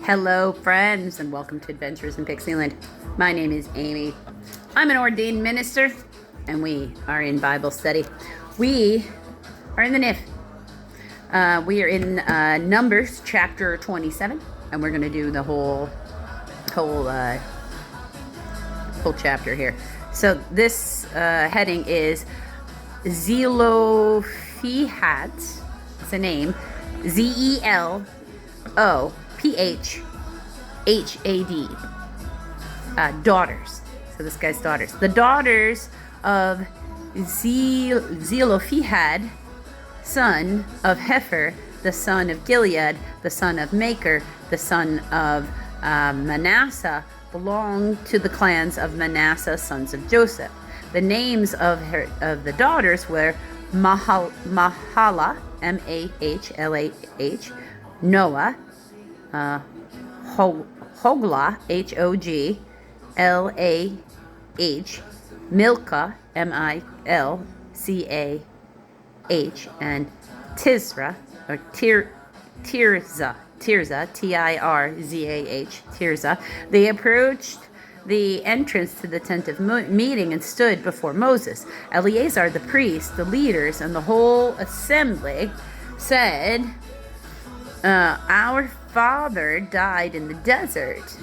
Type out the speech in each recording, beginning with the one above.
Hello, friends, and welcome to Adventures in Pixieland. My name is Amy. I'm an ordained minister, and we are in Bible study. We are in the NIV. We are in Numbers chapter 27, and we're going to do the whole chapter here. So this heading is Zelophehad. It's a name. Zelophehad. Daughters. So this guy's daughters. The daughters of Zelophehad, son of Hefer, the son of Gilead, the son of Maker, the son of Manasseh, belonged to the clans of Manasseh, sons of Joseph. The names of the daughters were Mahlah, Mahlah, Noah, Hoglah, Hoglah, Milcah, Milcah, and Tirzah, or Tirzah, Tirzah. They approached the entrance to the tent of meeting and stood before Moses. Eleazar the priest, the leaders, and the whole assembly said, our father died in the desert.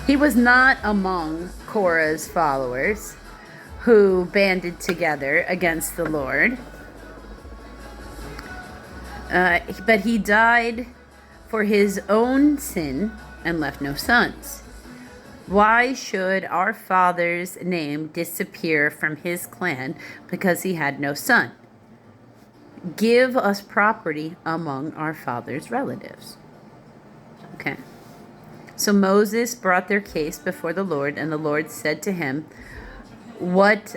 He was not among Korah's followers who banded together against the Lord, but he died for his own sin and left no sons. Why should our father's name disappear from his clan because he had no son? Give us property among our father's relatives. Okay. So Moses brought their case before the Lord, and the Lord said to him, what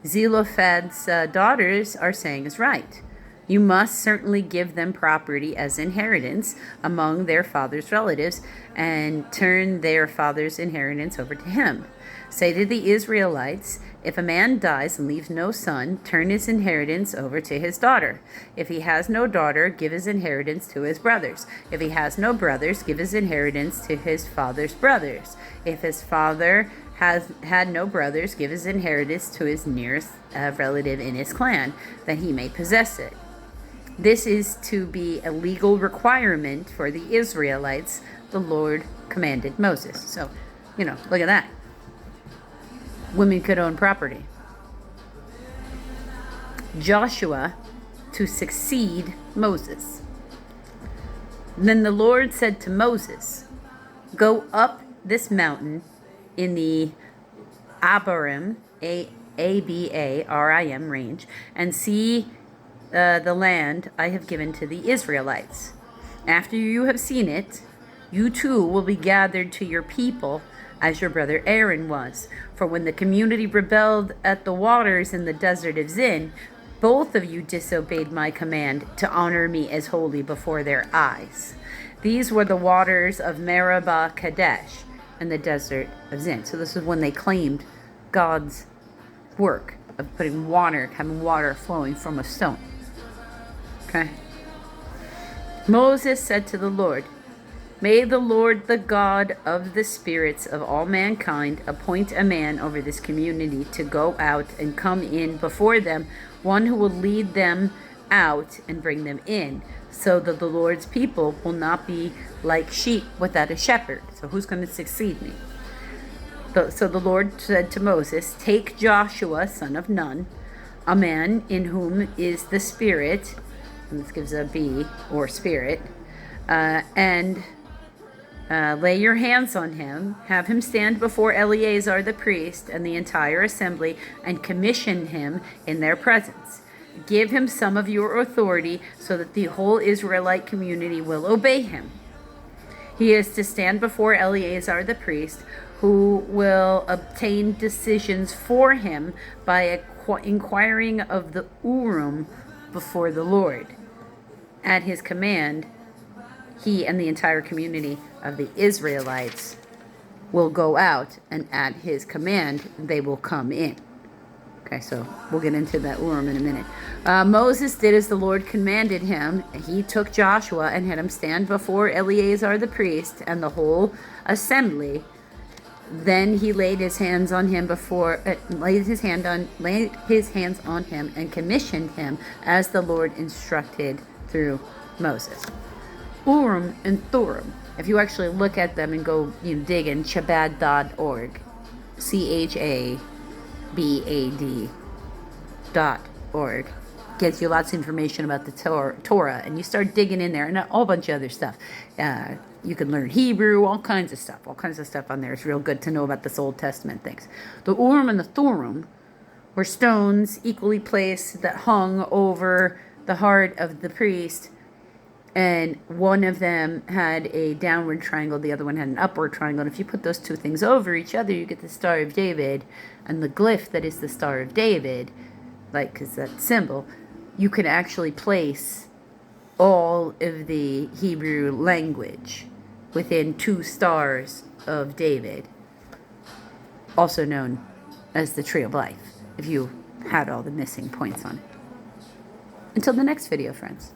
Zelophehad's daughters are saying is right. You must certainly give them property as inheritance among their father's relatives and turn their father's inheritance over to him. Say to the Israelites, if a man dies and leaves no son, turn his inheritance over to his daughter. If he has no daughter, give his inheritance to his brothers. If he has no brothers, give his inheritance to his father's brothers. If his father has had no brothers, give his inheritance to his nearest relative in his clan, that he may possess it. This is to be a legal requirement for the Israelites, the Lord commanded Moses. So, look at that. Women could own property. Joshua to succeed Moses. Then the Lord said to Moses, go up this mountain in the Abarim, Abarim range, and see the land I have given to the Israelites. After you have seen it, you too will be gathered to your people as your brother Aaron was. For when the community rebelled at the waters in the desert of Zin, both of you disobeyed my command to honor me as holy before their eyes. These were the waters of Meribah Kadesh and the desert of Zin. So this is when they claimed God's work of having water flowing from a stone. Okay. Moses said to the Lord, may the Lord, the God of the spirits of all mankind, appoint a man over this community to go out and come in before them, one who will lead them out and bring them in, so that the Lord's people will not be like sheep without a shepherd. So who's going to succeed me? So the Lord said to Moses, take Joshua, son of Nun, a man in whom is the Spirit, and this gives a B, or Spirit, and lay your hands on him, have him stand before Eleazar the priest and the entire assembly, and commission him in their presence. Give him some of your authority so that the whole Israelite community will obey him. He is to stand before Eleazar the priest, who will obtain decisions for him by inquiring of the Urim before the Lord. At his command, he and the entire community of the Israelites will go out, and at his command, they will come in. Okay, so we'll get into that Urim in a minute. Moses did as the Lord commanded him. He took Joshua and had him stand before Eleazar the priest and the whole assembly. Then he laid his hands on him laid his hands on him and commissioned him as the Lord instructed through Moses. Urim and Thummim. If you actually look at them and go, dig in Chabad.org, CHABAD.org, gives you lots of information about the Torah, and you start digging in there, and a whole bunch of other stuff. You can learn Hebrew, all kinds of stuff on there. It's real good to know about this Old Testament things. The Urim and the Thummim were stones equally placed that hung over the heart of the priest, and one of them had a downward triangle, the other one had an upward triangle. And if you put those two things over each other, you get the Star of David, and the glyph that is the Star of David, because that symbol, you can actually place all of the Hebrew language within 2 stars of David, also known as the Tree of Life, if you had all the missing points on it. Until the next video, friends.